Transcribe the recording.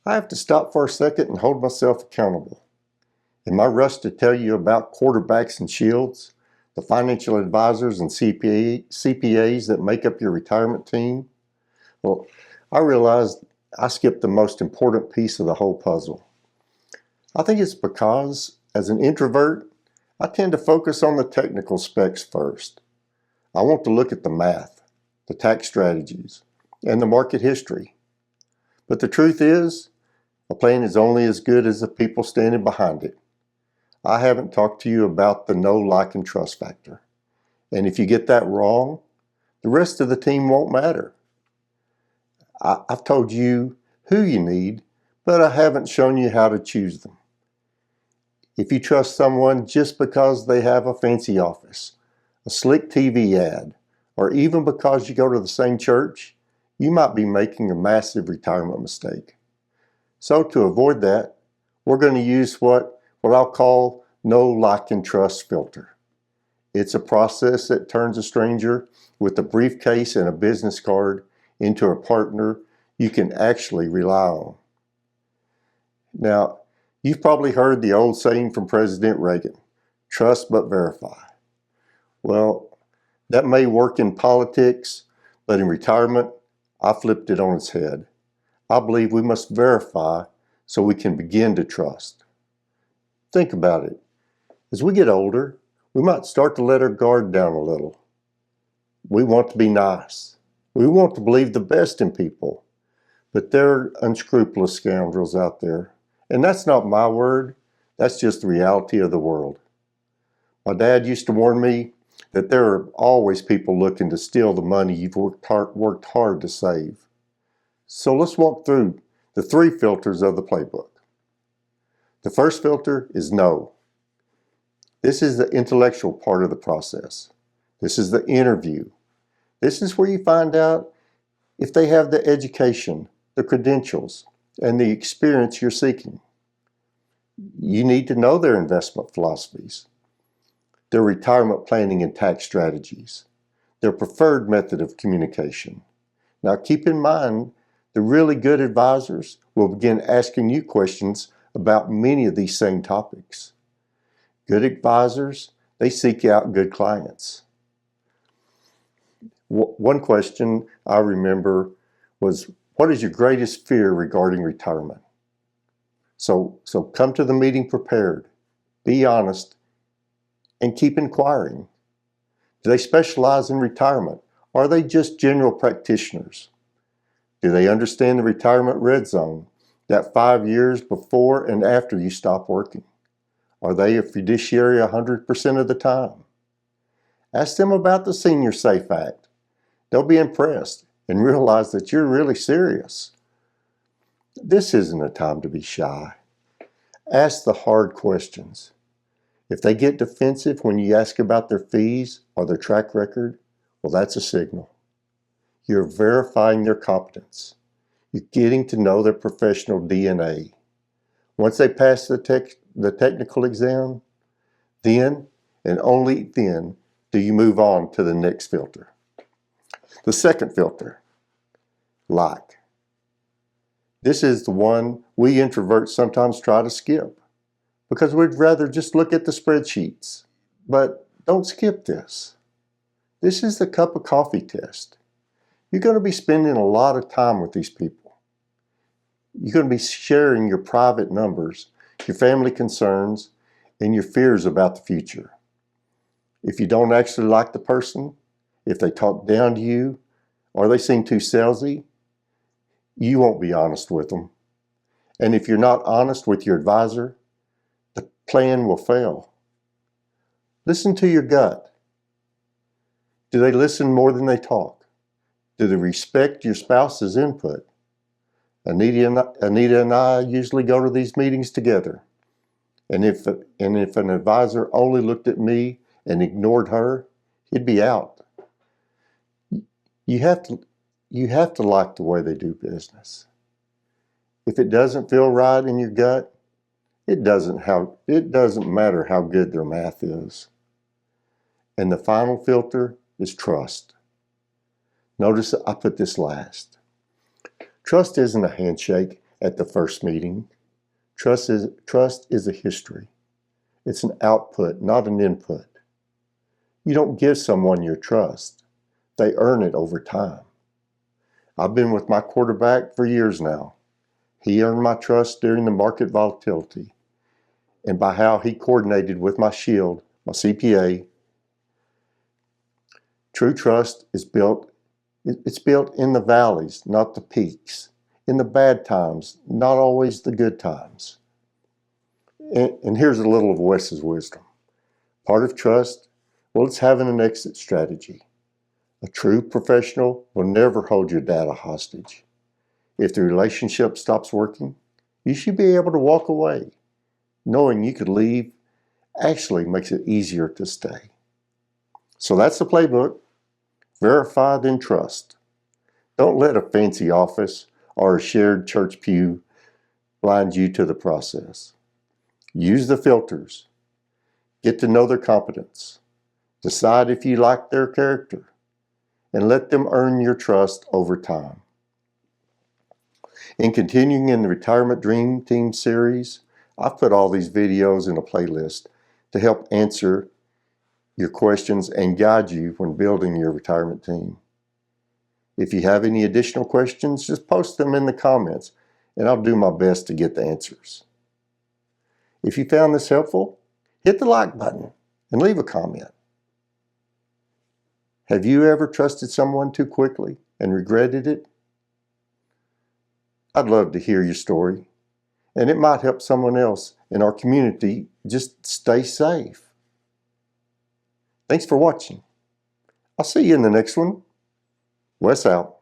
I have to stop for a second and hold myself accountable. In my rush to tell you about quarterbacks and shields, the financial advisors and CPAs that make up your retirement team, well, I realized I skipped the most important piece of the whole puzzle. I think it's because, as an introvert, I tend to focus on the technical specs first. I want to look at the math, the tax strategies, and the market history. But the truth is, a plan is only as good as the people standing behind it. I haven't talked to you about the know, like, and trust factor. And if you get that wrong, the rest of the team won't matter. I've told you who you need, but I haven't shown you how to choose them. If you trust someone just because they have a fancy office, a slick TV ad, or even because you go to the same church, you might be making a massive retirement mistake. So to avoid that, we're going to use what I'll call know, like, and trust filter. It's a process that turns a stranger with a briefcase and a business card into a partner you can actually rely on. Now, you've probably heard the old saying from President Reagan, trust but verify. Well, that may work in politics, but in retirement, I flipped it on its head. I believe we must verify so we can begin to trust. Think about it. As we get older, we might start to let our guard down a little. We want to be nice. We want to believe the best in people. But there are unscrupulous scoundrels out there. And that's not my word. That's just the reality of the world. My dad used to warn me that there are always people looking to steal the money you've worked hard to save. So let's walk through the 3 filters of the playbook. The first filter is know. This is the intellectual part of the process. This is the interview. This is where you find out if they have the education, the credentials, and the experience you're seeking. You need to know their investment philosophies, their retirement planning and tax strategies, their preferred method of communication. Now keep in mind, the really good advisors will begin asking you questions about many of these same topics. Good advisors, they seek out good clients. One question I remember was, what is your greatest fear regarding retirement? So come to the meeting prepared, be honest, and keep inquiring. Do they specialize in retirement? Or are they just general practitioners? Do they understand the retirement red zone, that 5 years before and after you stop working? Are they a fiduciary 100% of the time? Ask them about the Senior Safe Act. They'll be impressed and realize that you're really serious. This isn't a time to be shy. Ask the hard questions. If they get defensive when you ask about their fees or their track record, well, that's a signal. You're verifying their competence. You're getting to know their professional DNA. Once they pass the technical exam, then and only then do you move on to the next filter. The second filter, like. This is the one we introverts sometimes try to skip because we'd rather just look at the spreadsheets. But don't skip this. This is the cup of coffee test. You're going to be spending a lot of time with these people. You're going to be sharing your private numbers, your family concerns, and your fears about the future. If you don't actually like the person, if they talk down to you, or they seem too salesy, you won't be honest with them. And if you're not honest with your advisor, the plan will fail. Listen to your gut. Do they listen more than they talk? Do they respect your spouse's input? Anita and I usually go to these meetings together. And if an advisor only looked at me and ignored her, he'd be out. You have to like the way they do business. If it doesn't feel right in your gut, it doesn't matter how good their math is. And the final filter is trust. Notice I put this last. Trust isn't a handshake at the first meeting. Trust is a history. It's an output, not an input. You don't give someone your trust. They earn it over time. I've been with my quarterback for years now. He earned my trust during the market volatility and by how he coordinated with my shield, my CPA. True trust is built in the valleys, not the peaks. In the bad times, not always the good times. And here's a little of Wes's wisdom. Part of trust, well, it's having an exit strategy. A true professional will never hold your data hostage. If the relationship stops working, you should be able to walk away. Knowing you could leave actually makes it easier to stay. So that's the playbook. Verify, then trust. Don't let a fancy office or a shared church pew blind you to the process. Use the filters. Get to know their competence. Decide if you like their character. And let them earn your trust over time. In continuing in the Retirement Dream Team series, I've put all these videos in a playlist to help answer your questions and guide you when building your retirement team. If you have any additional questions, just post them in the comments and I'll do my best to get the answers. If you found this helpful, hit the like button and leave a comment. Have you ever trusted someone too quickly and regretted it? I'd love to hear your story, and it might help someone else in our community just stay safe. Thanks for watching. I'll see you in the next one. Wes out.